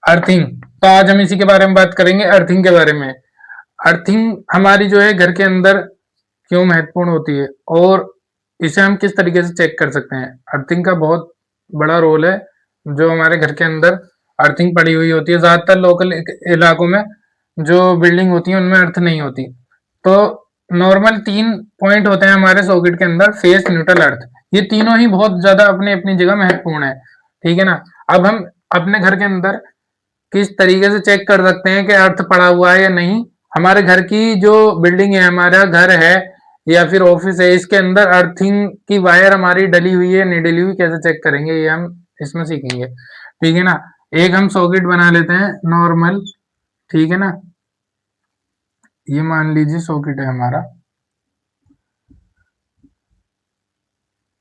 Earthing. तो आज हम इसी के बारे में बात करेंगे, अर्थिंग के बारे में। अर्थिंग हमारी जो है घर के अंदर क्यों महत्वपूर्ण होती है और इसे हम किस तरीके से चेक कर सकते हैं। अर्थिंग का बहुत बड़ा रोल है। जो हमारे घर के अंदर अर्थिंग पड़ी हुई होती है, ज्यादातर लोकल इलाकों में जो बिल्डिंग होती है उनमें अर्थ नहीं होती। तो नॉर्मल 3 पॉइंट होते हैं हमारे सॉकेट के अंदर, फेस, न्यूट्रल, अर्थ। ये तीनों ही बहुत ज्यादा अपनी अपनी जगह महत्वपूर्ण है, ठीक है ना। अब हम अपने घर के अंदर किस तरीके से चेक कर सकते हैं कि अर्थ पड़ा हुआ है या नहीं। हमारे घर की जो बिल्डिंग है, हमारा घर है या फिर ऑफिस है, इसके अंदर अर्थिंग की वायर हमारी डली हुई है नहीं डली हुई, कैसे चेक करेंगे ये हम इसमें सीखेंगे, ठीक है ना। एक हम सॉकेट बना लेते हैं नॉर्मल, ठीक है ना। ये मान लीजिए सॉकेट है हमारा,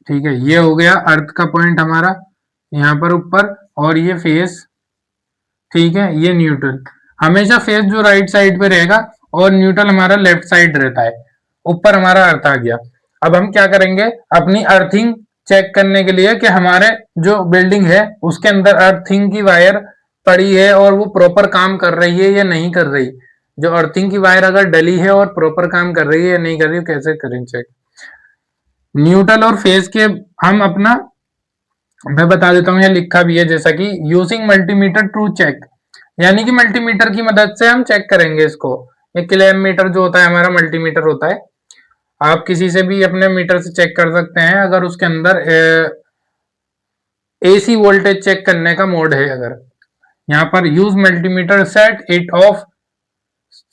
ठीक है। ये हो गया अर्थ का पॉइंट हमारा यहाँ पर ऊपर, और ये फेस, ठीक है। ये न्यूट्रल, हमेशा फेस जो राइट साइड पे रहेगा और न्यूट्रल हमारा लेफ्ट साइड रहता है। ऊपर हमारा अर्थ आ गया। अब हम क्या करेंगे, अपनी अर्थिंग चेक करने के लिए कि हमारे जो बिल्डिंग है उसके अंदर अर्थिंग की वायर पड़ी है और वो प्रॉपर काम कर रही है या नहीं कर रही। जो अर्थिंग की वायर अगर डली है और प्रॉपर काम कर रही है या नहीं कर रही, कैसे करें चेक। न्यूट्रल और फेस के हम अपना, मैं बता देता हूँ, ये लिखा भी है जैसा कि यूजिंग मल्टीमीटर टू चेक, यानी कि मल्टीमीटर की मदद से हम चेक करेंगे इसको। ये क्लैम मीटर जो होता है हमारा मल्टीमीटर होता है। आप किसी से भी अपने मीटर से चेक कर सकते हैं अगर उसके अंदर एसी वोल्टेज चेक करने का मोड है। अगर यहाँ पर use multimeter set it of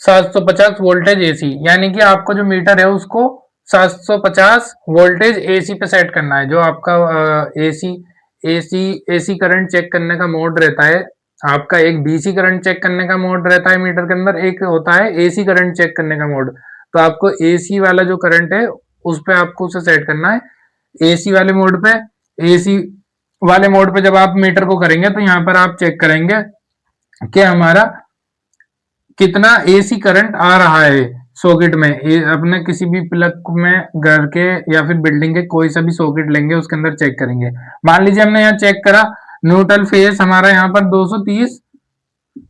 750 voltage AC, यानी कि आपको जो मीटर है उसको 750 वोल्टेज एसी पे सेट करना है। जो आपका AC AC AC current check करने का मोड रहता है आपका, एक डीसी करंट चेक करने का मोड रहता है मीटर के अंदर, एक होता है एसी करंट चेक करने का मोड। तो आपको एसी वाला जो करंट है उस पे आपको उसे सेट करना है। एसी वाले मोड पे, एसी वाले मोड पे जब आप मीटर को करेंगे तो यहाँ पर आप चेक करेंगे कि हमारा कितना एसी करंट आ रहा है सॉकेट में। अपने किसी भी प्लग में घर के या फिर बिल्डिंग के कोई सा भी सॉकेट लेंगे उसके अंदर चेक करेंगे। मान लीजिए हमने यहाँ चेक करा, न्यूट्रल फेस हमारा यहाँ पर 230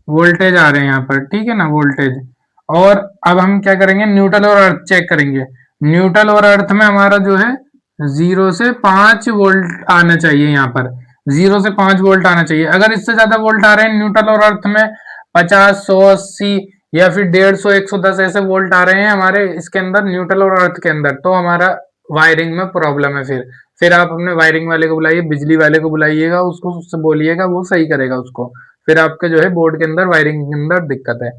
वोल्टेज आ रहे हैं यहाँ पर, ठीक है ना, वोल्टेज। और अब हम क्या करेंगे, न्यूट्रल और अर्थ चेक करेंगे। न्यूट्रल और अर्थ में हमारा जो है 0 से 5 वोल्ट आना चाहिए। यहाँ पर 0 से 5 वोल्ट आना चाहिए। अगर इससे ज्यादा वोल्ट आ रहे हैं न्यूट्रल और अर्थ में, 50, 100, 80 या फिर 150, 110 ऐसे वोल्ट आ रहे हैं हमारे इसके अंदर न्यूट्रल और अर्थ के अंदर, तो हमारा वायरिंग में प्रॉब्लम है। फिर आप अपने वायरिंग वाले को बुलाइए, बिजली वाले को बुलाइएगा, उसको उससे बोलिएगा, वो सही करेगा उसको। फिर आपके जो है बोर्ड के अंदर वायरिंग के अंदर दिक्कत है।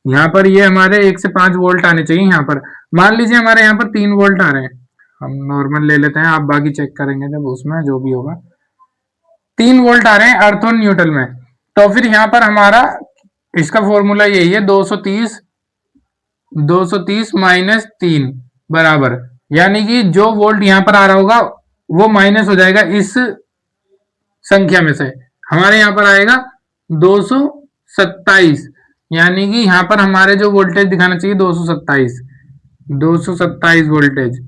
यहाँ पर ये हमारे 1 से 5 वोल्ट आने चाहिए। यहाँ पर मान लीजिए हमारे यहाँ पर 3 वोल्ट आ रहे हैं, हम नॉर्मल ले लेते हैं, आप बाकी चेक करेंगे जब उसमें जो भी होगा। 3 वोल्ट आ रहे हैं अर्थ और न्यूट्रल में। तो फिर यहाँ पर हमारा इसका फॉर्मूला यही है, 230 माइनस 3 बराबर, यानी कि जो वोल्ट यहाँ पर आ रहा होगा वो माइनस हो जाएगा इस संख्या में से। हमारे यहाँ पर आएगा 227, यानी कि यहाँ पर हमारे जो वोल्टेज दिखाना चाहिए 227 वोल्टेज।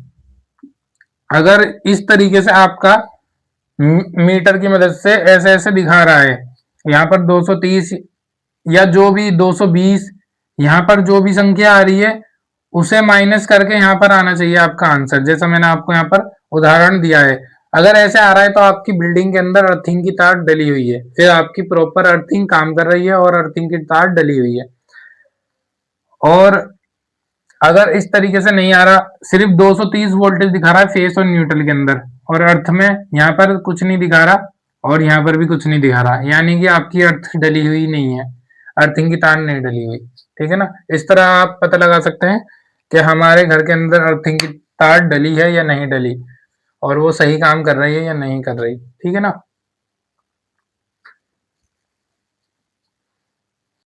अगर इस तरीके से आपका मीटर की मदद से ऐसे ऐसे दिखा रहा है, यहाँ पर 230 या जो भी 220, यहाँ पर जो भी संख्या आ रही है उसे माइनस करके यहाँ पर आना चाहिए आपका आंसर, जैसा मैंने आपको यहाँ पर उदाहरण दिया है। अगर ऐसे आ रहा है तो आपकी बिल्डिंग के अंदर अर्थिंग की तार डली हुई है, फिर आपकी प्रॉपर अर्थिंग काम कर रही है और अर्थिंग की तार डली हुई है। और अगर इस तरीके से नहीं आ रहा, सिर्फ 230 वोल्टेज दिखा रहा है फेस और न्यूट्रल के अंदर, और अर्थ में यहाँ पर कुछ नहीं दिखा रहा और यहाँ पर भी कुछ नहीं दिखा रहा, यानी कि आपकी अर्थ डली हुई नहीं है, अर्थिंग की तार नहीं डली हुई, ठीक है ना। इस तरह आप पता लगा सकते हैं कि हमारे घर के अंदर अर्थिंग की तार डली है या नहीं डली, और वो सही काम कर रही है या नहीं कर रही, ठीक है ना।